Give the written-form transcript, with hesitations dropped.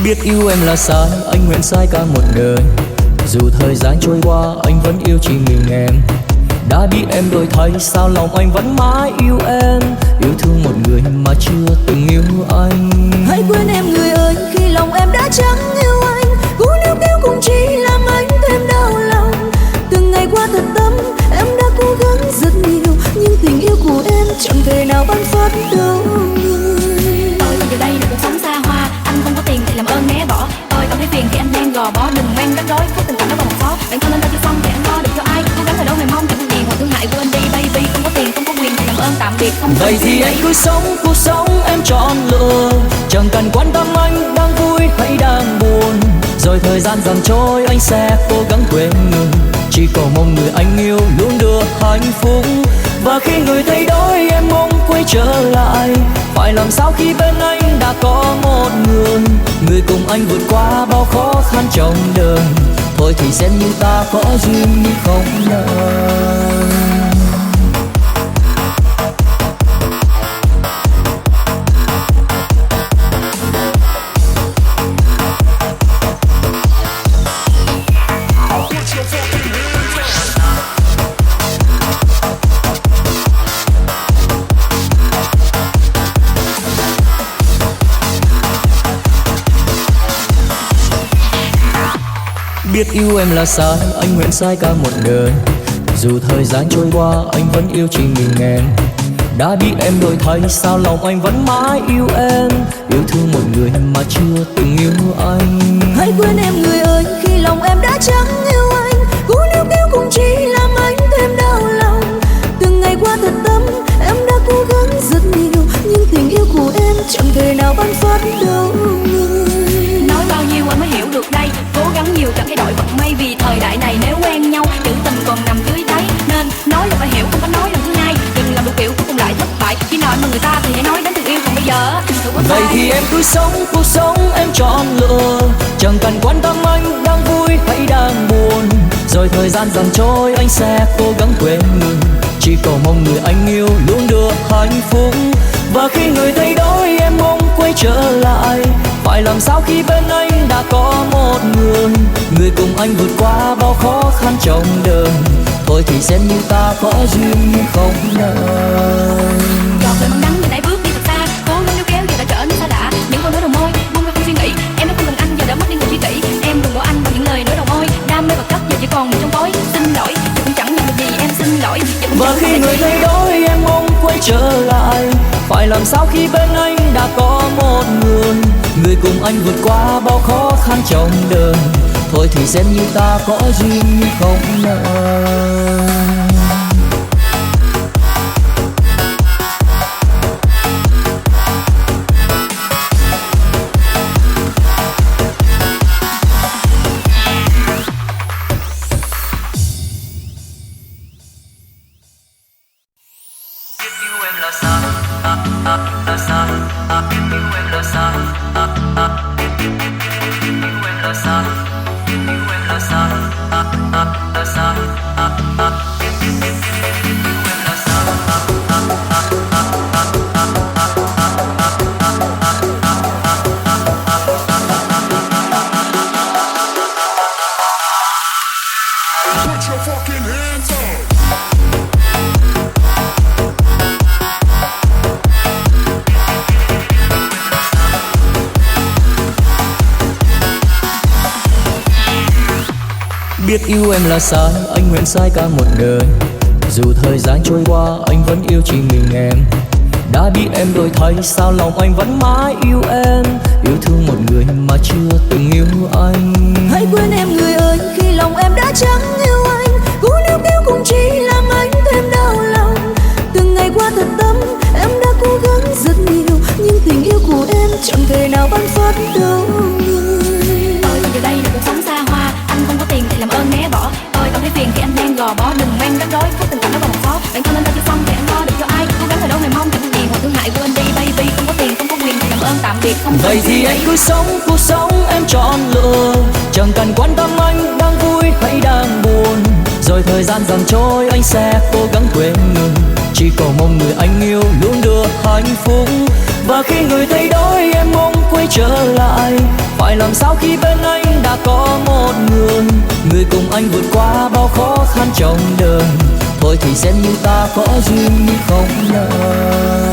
Biết yêu em là sai, anh nguyện sai cả một đời. Dù thời gian trôi qua, anh vẫn yêu chỉ mình em. Đã biết em đổi thay, sao lòng anh vẫn mãi yêu em. Yêu thương một người mà chưa từng yêu anh. Hãy quên em người ơi, khi lòng em đã chẳng yêu anh. Cú níu kéo cũng chỉ làm anh thêm đau lòng. Từng ngày qua thật tâm, em đã cố gắng rất nhiều, nhưng tình yêu của em chẳng thể nào ban phát đâu. Tôi giờ đây là cuộc sống xa hoa, anh không có tiền thì làm ơn né bỏ. Tôi cảm thấy phiền thì anh đang gò bó, đừng mang rắc rối phút tình cảm nó vòng phó. Bản thân anh đã chưa xong thì anh lo được cho ai? Cố gắng ở đâu mày mong chẳng tiền hoặc thương hại quên đi baby. Không có tiền không có quyền thì làm ơn tạm biệt không. Vậy thì anh cứ sống cuộc sống em chọn lựa, chẳng cần quan tâm anh đang vui hay đang buồn. Rồi thời gian dần trôi anh sẽ cố gắng quên người, chỉ cầu mong người anh yêu luôn được hạnh phúc. Và khi người thay đổi em mong quay trở lại, phải làm sao khi bên anh đã có một người, người cùng anh vượt qua bao khó khăn trong đời. Thôi thì xem như ta có duyên nhưng không nợ. Biết yêu em là sai, anh nguyện sai cả một đời. Dù thời gian trôi qua, anh vẫn yêu chỉ mình em. Đã biết em đổi thay, sao lòng anh vẫn mãi yêu em. Yêu thương một người mà chưa từng yêu anh. Hãy quên em người ơi, khi lòng em đã chẳng yêu anh. Cú níu kéo cũng chỉ làm anh thêm đau lòng. Từng ngày qua thật tâm, em đã cố gắng rất nhiều, nhưng tình yêu của em chẳng thể nào ban phát đâu. Nói bao nhiêu anh mới hiểu được đây, cố gắng nhiều chẳng thay đổi vận may. Vì thời đại này nếu quen nhau, chữ tình còn nằm dưới đáy. Nên nói là phải hiểu, không có nói lần thứ hai. Đừng làm đủ kiểu cuối cùng lại thất bại. Khi nói mà người ta thì hãy nói đến tình yêu, còn bây giờ vậy thì em cứ sống cuộc sống em chọn lựa, chẳng cần quan tâm anh đang vui hay đang buồn. Rồi thời gian dần trôi anh sẽ cố gắng quên người, chỉ cầu mong người anh yêu luôn được hạnh phúc. Và khi người thay đổi em mong quay trở lại, phải làm sao khi bên anh đã có một người, người cùng anh vượt qua bao khó khăn trong đời. Thôi thì xem như ta có duyên nhưng không nợ. Giọt lời măng đắng giờ đã bước đi thật xa, cố gắng níu kéo giờ đã trở nên xa lạ. Những câu nói đầu môi buông ra không suy nghĩ, em đã không cần anh giờ đã mất đi người tri kỷ. Em đừng bỏ anh bằng những lời nói đầu môi, đam mê vật chất giờ chỉ còn trong tối. Xin lỗi giờ cũng chẳng nhận được gì, em xin lỗi. Và khi người thay đổi em mong quay trở lại, phải làm sao khi bên anh đã có một người, người cùng anh vượt qua bao khó khăn trong đời. Thôi thì xem như ta có duyên nhưng không nợ. Biết yêu em là sai, anh nguyện sai cả một đời. Dù thời gian trôi qua, anh vẫn yêu chỉ mình em. Đã biết em đổi thay, sao lòng anh vẫn mãi yêu em. Yêu thương một người mà chưa từng yêu anh. Hãy quên em người ơi, khi lòng em đã chẳng yêu anh. Cú níu kéo cũng chỉ gò bó, đừng mang rắc rối phút tình cảm đó vòng phó. Bản thân anh ta chưa xong thì anh lo được cho ai, cố gắng ở đâu mày mong chẳng gì ngoài thương hại. Quên đi baby, không có tiền không có quyền thì làm ơn tạm biệt không. Vậy thì anh cứ sống cuộc sống em chọn lựa, chẳng cần quan tâm anh đang vui hay đang buồn. Rồi thời gian dần trôi anh sẽ cố gắng quên người, chỉ cầu mong người anh yêu luôn được hạnh phúc. Và khi người thay đổi em mong quay trở lại, phải làm sao khi bên anh đã có một người, người cùng anh vượt qua bao khó khăn trong đời. Thôi thì xem như ta có duyên nhưng không nợ.